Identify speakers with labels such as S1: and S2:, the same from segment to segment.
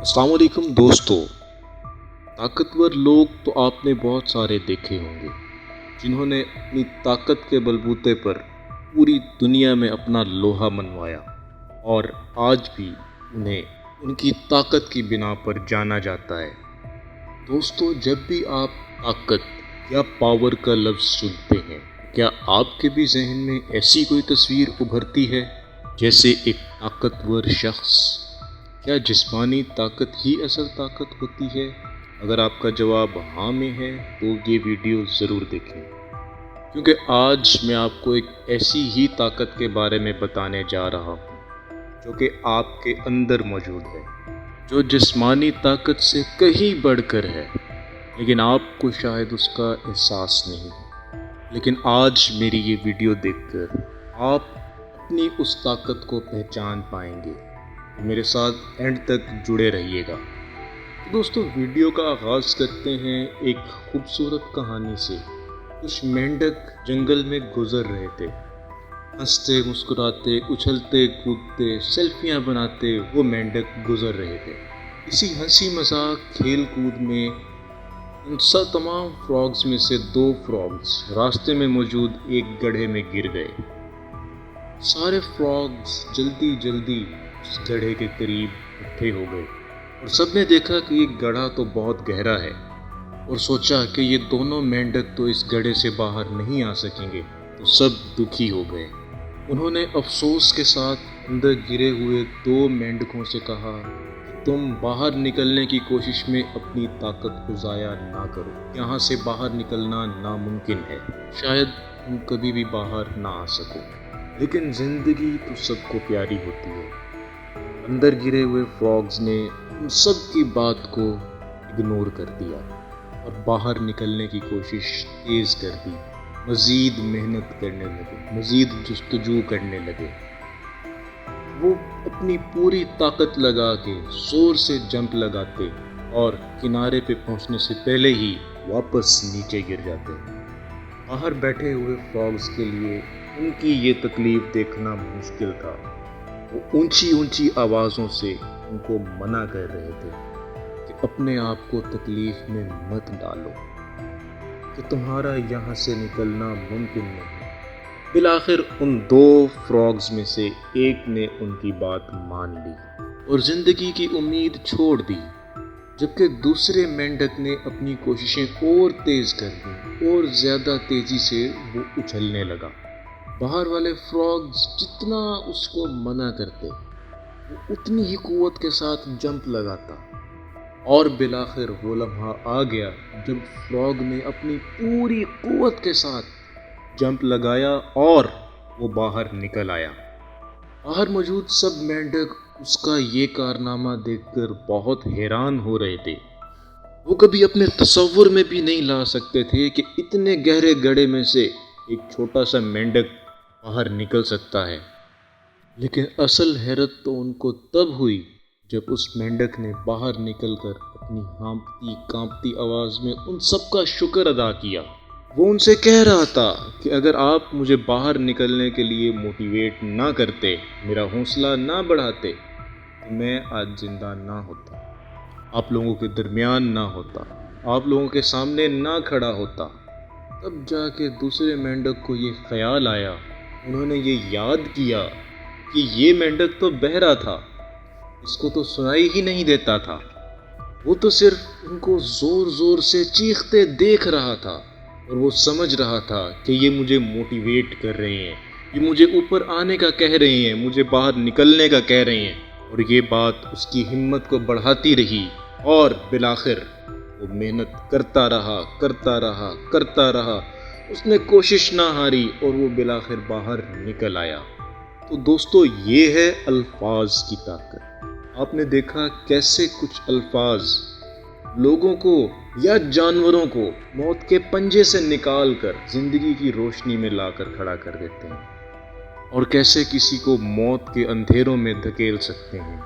S1: अस्सलाम वालेकुम दोस्तों। ताकतवर लोग तो आपने बहुत सारे देखे होंगे जिन्होंने अपनी ताकत के बलबूते पर पूरी दुनिया में अपना लोहा मनवाया और आज भी उन्हें उनकी ताकत की बिना पर जाना जाता है। दोस्तों, जब भी आप ताकत या पावर का लफ्ज़ सुनते हैं, क्या आपके भी जहन में ऐसी कोई तस्वीर उभरती है जैसे एक ताकतवर शख्स? क्या जिस्मानी ताकत ही असल ताकत होती है? अगर आपका जवाब हाँ में है तो ये वीडियो ज़रूर देखें, क्योंकि आज मैं आपको एक ऐसी ही ताकत के बारे में बताने जा रहा हूँ जो कि आपके अंदर मौजूद है, जो जिस्मानी ताकत से कहीं बढ़कर है, लेकिन आपको शायद उसका एहसास नहीं है। लेकिन आज मेरी ये वीडियो देखकर आप अपनी उस ताकत को पहचान पाएंगे। मेरे साथ एंड तक जुड़े रहिएगा। तो दोस्तों, वीडियो का आगाज़ करते हैं एक खूबसूरत कहानी से। कुछ मेंढक जंगल में गुजर रहे थे। हंसते मुस्कुराते, उछलते कूदते, सेल्फियाँ बनाते वो मेंढक गुजर रहे थे। इसी हंसी मजाक खेल कूद में उन सब तमाम फ्रॉग्स में से 2 फ्रॉग्स रास्ते में मौजूद एक गड्ढे में गिर गए। सारे फ्रॉग्स जल्दी जल्दी उस गड्ढे के करीब इकट्ठे हो गए और सबने देखा कि ये गड्ढा तो बहुत गहरा है और सोचा कि ये दोनों मेंढक तो इस गड्ढे से बाहर नहीं आ सकेंगे। तो सब दुखी हो गए। उन्होंने अफसोस के साथ अंदर गिरे हुए 2 मेंढकों से कहा कि तुम बाहर निकलने की कोशिश में अपनी ताकत को ज़ाया ना करो। यहाँ से बाहर निकलना नामुमकिन है, शायद तुम कभी भी बाहर ना आ सको, लेकिन ज़िंदगी तो सबको प्यारी होती है। अंदर गिरे हुए फ्रॉग्स ने उन सब की बात को इग्नोर कर दिया और बाहर निकलने की कोशिश तेज़ कर दी। मज़ीद मेहनत करने लगे, मज़ीद जुस्तजू करने लगे। वो अपनी पूरी ताकत लगा के ज़ोर से जंप लगाते और किनारे पे पहुंचने से पहले ही वापस नीचे गिर जाते। बाहर बैठे हुए फ्रॉग्स के लिए उनकी ये तकलीफ़ देखना मुश्किल था। वो ऊंची ऊंची आवाज़ों से उनको मना कर रहे थे कि अपने आप को तकलीफ़ में मत डालो, कि तुम्हारा यहाँ से निकलना मुमकिन नहीं। बिलाखिर उन 2 फ्रॉग्स में से एक ने उनकी बात मान ली और ज़िंदगी की उम्मीद छोड़ दी, जबकि दूसरे मेंढक ने अपनी कोशिशें और तेज़ कर दी और ज़्यादा तेज़ी से वो उछलने लगा। बाहर वाले फ्रॉग्स जितना उसको मना करते, वो उतनी ही कुव्वत के साथ जंप लगाता और बिलाखिर वो लम्हा आ गया जब फ्रॉग ने अपनी पूरी कुव्वत के साथ जंप लगाया और वो बाहर निकल आया। बाहर मौजूद सब मेंढक उसका ये कारनामा देखकर बहुत हैरान हो रहे थे। वो कभी अपने तसव्वुर में भी नहीं ला सकते थे कि इतने गहरे गड्ढे में से एक छोटा सा मेंढक बाहर निकल सकता है। लेकिन असल हैरत तो उनको तब हुई जब उस मेंढक ने बाहर निकलकर अपनी हाँफती कांपती आवाज़ में उन सब का शुक्र अदा किया। वो उनसे कह रहा था कि अगर आप मुझे बाहर निकलने के लिए मोटिवेट ना करते, मेरा हौसला ना बढ़ाते, तो मैं आज जिंदा ना होता, आप लोगों के दरमियान ना होता, आप लोगों के सामने ना खड़ा होता। तब जाके दूसरे मेंढक को ये ख्याल आया, उन्होंने ये याद किया कि ये मेंढक तो बहरा था, इसको तो सुनाई ही नहीं देता था। वो तो सिर्फ उनको ज़ोर ज़ोर से चीखते देख रहा था और वो समझ रहा था कि ये मुझे मोटिवेट कर रहे हैं, ये मुझे ऊपर आने का कह रहे हैं, मुझे बाहर निकलने का कह रहे हैं। और ये बात उसकी हिम्मत को बढ़ाती रही और बिलाखिर वो मेहनत करता रहा, करता रहा, करता रहा। उसने कोशिश ना हारी और वो बिलाखिर बाहर निकल आया। तो दोस्तों, ये है अल्फाज की ताकत। आपने देखा कैसे कुछ अल्फाज लोगों को या जानवरों को मौत के पंजे से निकाल कर जिंदगी की रोशनी में लाकर खड़ा कर देते हैं, और कैसे किसी को मौत के अंधेरों में धकेल सकते हैं।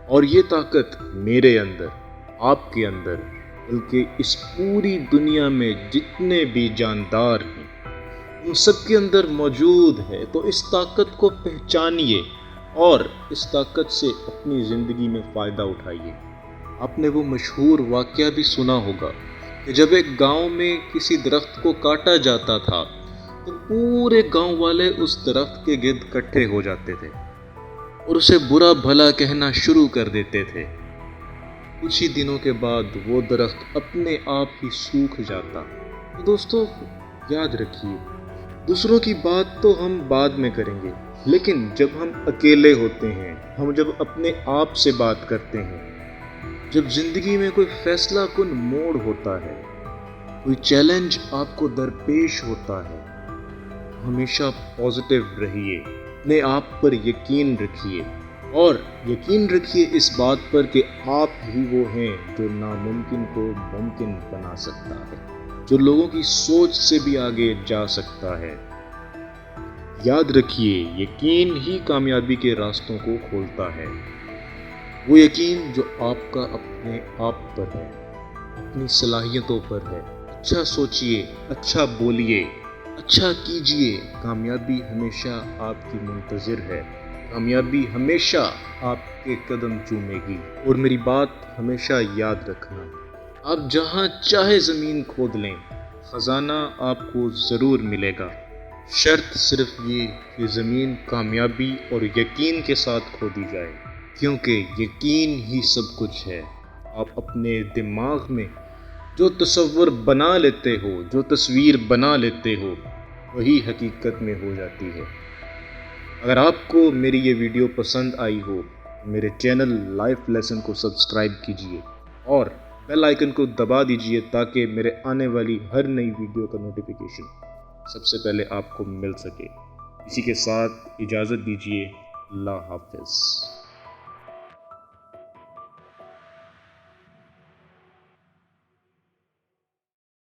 S1: और ये ताकत मेरे अंदर, आपके अंदर, बल्कि इस पूरी दुनिया में जितने भी जानदार हैं उन सब के अंदर मौजूद है। तो इस ताकत को पहचानिए और इस ताकत से अपनी ज़िंदगी में फ़ायदा उठाइए। آپ نے وہ مشہور واقعہ بھی سنا ہوگا کہ جب ایک گاؤں میں کسی درخت کو کاٹا جاتا تھا تو پورے گاؤں والے اس درخت کے گرد اکٹھے ہو جاتے تھے اور اسے برا بھلا کہنا شروع کر دیتے تھے۔ کچھ ہی دنوں کے بعد وہ درخت اپنے آپ ہی سوکھ جاتا۔ تو دوستو یاد رکھیے، دوسروں کی بات تو ہم بعد میں کریں گے، لیکن جب ہم اکیلے ہوتے ہیں، ہم جب اپنے آپ سے بات کرتے ہیں، جب زندگی میں کوئی فیصلہ کن موڑ ہوتا ہے، کوئی چیلنج آپ کو درپیش ہوتا ہے، ہمیشہ پازیٹیو رہیے، اپنے آپ پر یقین رکھیے اور یقین رکھیے اس بات پر کہ آپ ہی وہ ہیں جو ناممکن کو ممکن بنا سکتا ہے، جو لوگوں کی سوچ سے بھی آگے جا سکتا ہے۔ یاد رکھیے، یقین ہی کامیابی کے راستوں کو کھولتا ہے۔ وہ یقین جو آپ کا اپنے آپ پر ہے، اپنی صلاحیتوں پر ہے۔ اچھا سوچئے، اچھا بولیے، اچھا کیجئے۔ کامیابی ہمیشہ آپ کی منتظر ہے، کامیابی ہمیشہ آپ کے قدم چومے گی۔ اور میری بات ہمیشہ یاد رکھنا، آپ جہاں چاہے زمین کھود لیں، خزانہ آپ کو ضرور ملے گا۔ شرط صرف یہ کہ زمین کامیابی اور یقین کے ساتھ کھودی جائے، کیونکہ یقین ہی سب کچھ ہے۔ آپ اپنے دماغ میں جو تصور بنا لیتے ہو، جو تصویر بنا لیتے ہو، وہی حقیقت میں ہو جاتی ہے۔ اگر آپ کو میری یہ ویڈیو پسند آئی ہو، میرے چینل لائف لیسن کو سبسکرائب کیجئے اور بیل آئیکن کو دبا دیجئے تاکہ میرے آنے والی ہر نئی ویڈیو کا نوٹیفیکیشن سب سے پہلے آپ کو مل سکے۔ اسی کے ساتھ اجازت دیجئے، اللہ حافظ۔